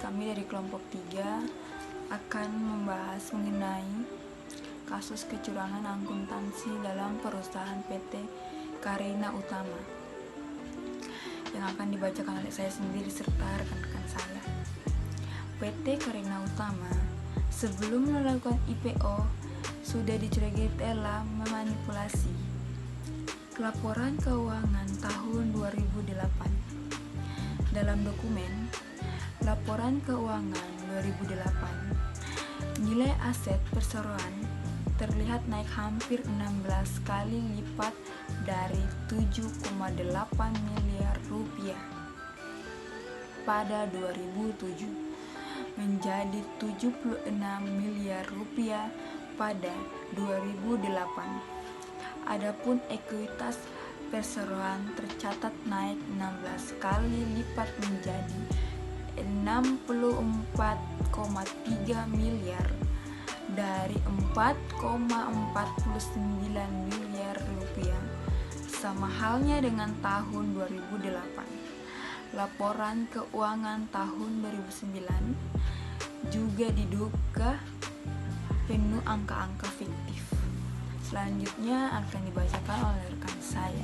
kami dari kelompok 3 akan membahas mengenai kasus kecurangan akuntansi dalam perusahaan PT Karina Utama yang akan dibacakan oleh saya sendiri serta rekan-rekan saya. PT Karina Utama sebelum melakukan IPO sudah dicurigai telah memanipulasi laporan keuangan tahun 2008. Dalam dokumen laporan keuangan 2008, nilai aset perseroan terlihat naik hampir 16 kali lipat dari 7,8 miliar rupiah pada 2007 menjadi 76 miliar rupiah pada 2008. Adapun ekuitas perseroan tercatat naik 16 kali lipat menjadi 64,3 miliar dari 4,49 miliar rupiah, sama halnya dengan tahun 2008. Laporan keuangan tahun 2009 juga diduga penuh angka-angka fiktif. Selanjutnya akan dibacakan oleh rekan saya.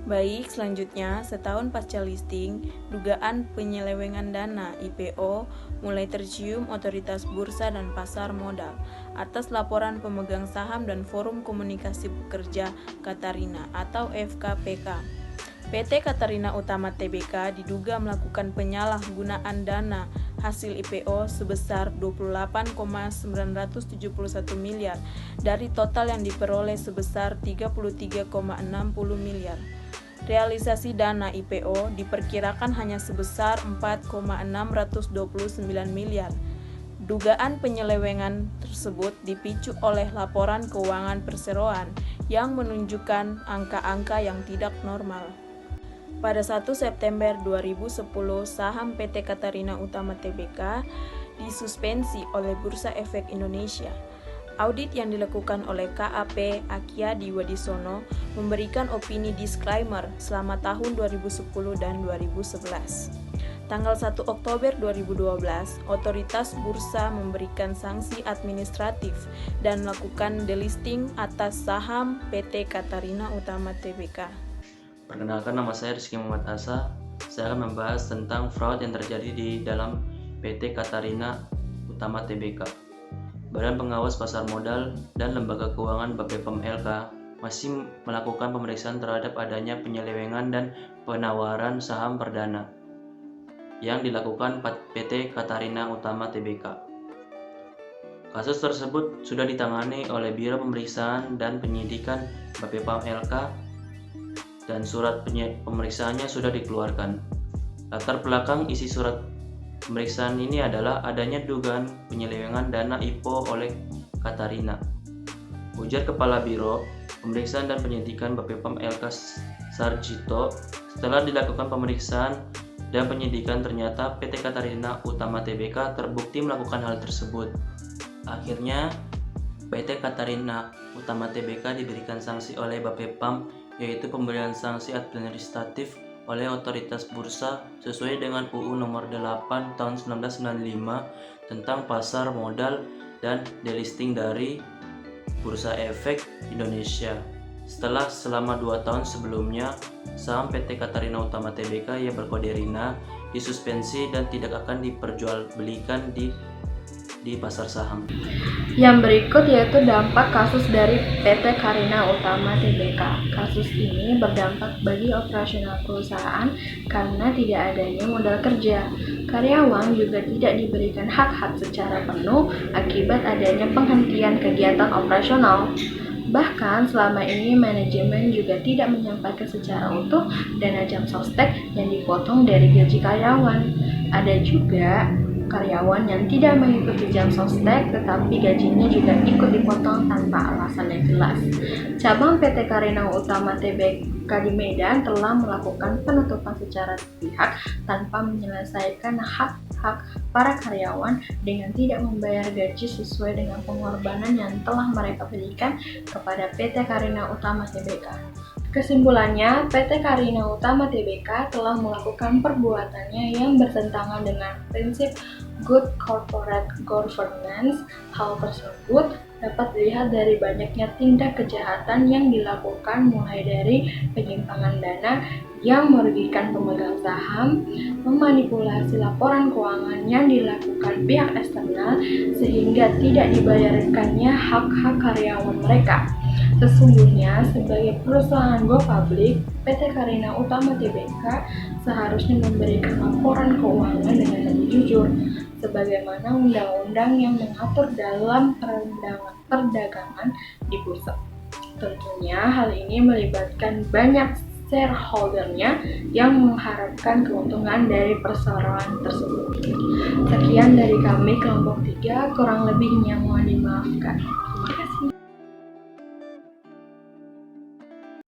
Baik, selanjutnya, setahun pasca listing, dugaan penyelewengan dana IPO mulai tercium otoritas bursa dan pasar modal atas laporan pemegang saham dan Forum Komunikasi Pekerja Katarina atau FKPK. PT Katarina Utama Tbk diduga melakukan penyalahgunaan dana hasil IPO sebesar 28,971 miliar dari total yang diperoleh sebesar 33,60 miliar. Realisasi dana IPO diperkirakan hanya sebesar 4,629 miliar. Dugaan penyelewengan tersebut dipicu oleh laporan keuangan perseroan yang menunjukkan angka-angka yang tidak normal. Pada 1 September 2010, saham PT Katarina Utama Tbk disuspensi oleh Bursa Efek Indonesia. Audit yang dilakukan oleh KAP Akiadi Wadisono memberikan opini disclaimer selama tahun 2010 dan 2011. Tanggal 1 Oktober 2012, otoritas bursa memberikan sanksi administratif dan melakukan delisting atas saham PT Katarina Utama Tbk. Perkenalkan, nama saya Rizky Muhammad Asa. Saya akan membahas tentang fraud yang terjadi di dalam PT Katarina Utama Tbk. Badan Pengawas Pasar Modal dan Lembaga Keuangan Bapepam LK masih melakukan pemeriksaan terhadap adanya penyelewengan dan penawaran saham perdana yang dilakukan PT Katarina Utama Tbk. Kasus tersebut sudah ditangani oleh Biro Pemeriksaan dan Penyidikan Bapepam LK dan surat pemeriksaannya sudah dikeluarkan. Latar belakang isi surat pemeriksaan ini adalah adanya dugaan penyelewengan dana IPO oleh Katarina. Ujar Kepala Biro Pemeriksaan dan Penyidikan Bapepam LK Sarjito, setelah dilakukan pemeriksaan dan penyidikan ternyata PT Katarina Utama Tbk terbukti melakukan hal tersebut. Akhirnya PT Katarina Utama Tbk diberikan sanksi oleh Bapepam, yaitu pemberian sanksi administratif oleh otoritas bursa sesuai dengan UU Nomor 8 Tahun 1995 tentang pasar modal dan delisting dari Bursa Efek Indonesia. Setelah selama 2 tahun sebelumnya, saham PT Katarina Utama Tbk yang berkode RINA disuspensi dan tidak akan diperjualbelikan di pasar saham. Yang berikut yaitu dampak kasus dari PT Karina Utama Tbk. Kasus ini berdampak bagi operasional perusahaan karena tidak adanya modal kerja. Karyawan juga tidak diberikan hak-hak secara penuh akibat adanya penghentian kegiatan operasional. Bahkan selama ini manajemen juga tidak menyampaikan secara utuh dana jam sostek yang dipotong dari gaji karyawan. Ada juga karyawan yang tidak mengikuti jam sostek tetapi gajinya juga ikut dipotong tanpa alasan yang jelas. Cabang PT Karina Utama Tbk di Medan telah melakukan penutupan secara sepihak tanpa menyelesaikan hak-hak para karyawan dengan tidak membayar gaji sesuai dengan pengorbanan yang telah mereka berikan kepada PT Karina Utama Tbk. Kesimpulannya, PT Carina Utama Tbk telah melakukan perbuatannya yang bertentangan dengan prinsip good corporate governance. Hal tersebut dapat dilihat dari banyaknya tindak kejahatan yang dilakukan, mulai dari penyimpangan dana yang merugikan pemegang saham, memanipulasi laporan keuangan yang dilakukan pihak eksternal sehingga tidak dibayarkannya hak-hak karyawan mereka. Sesungguhnya, sebagai perusahaan go public, PT Carina Utama Tbk seharusnya memberikan laporan keuangan dengan lebih jujur, sebagaimana undang-undang yang mengatur dalam perdagangan di bursa. Tentunya hal ini melibatkan banyak shareholder-nya yang mengharapkan keuntungan dari perseroan tersebut. Sekian dari kami kelompok 3, kurang lebihnya mohon dimaafkan.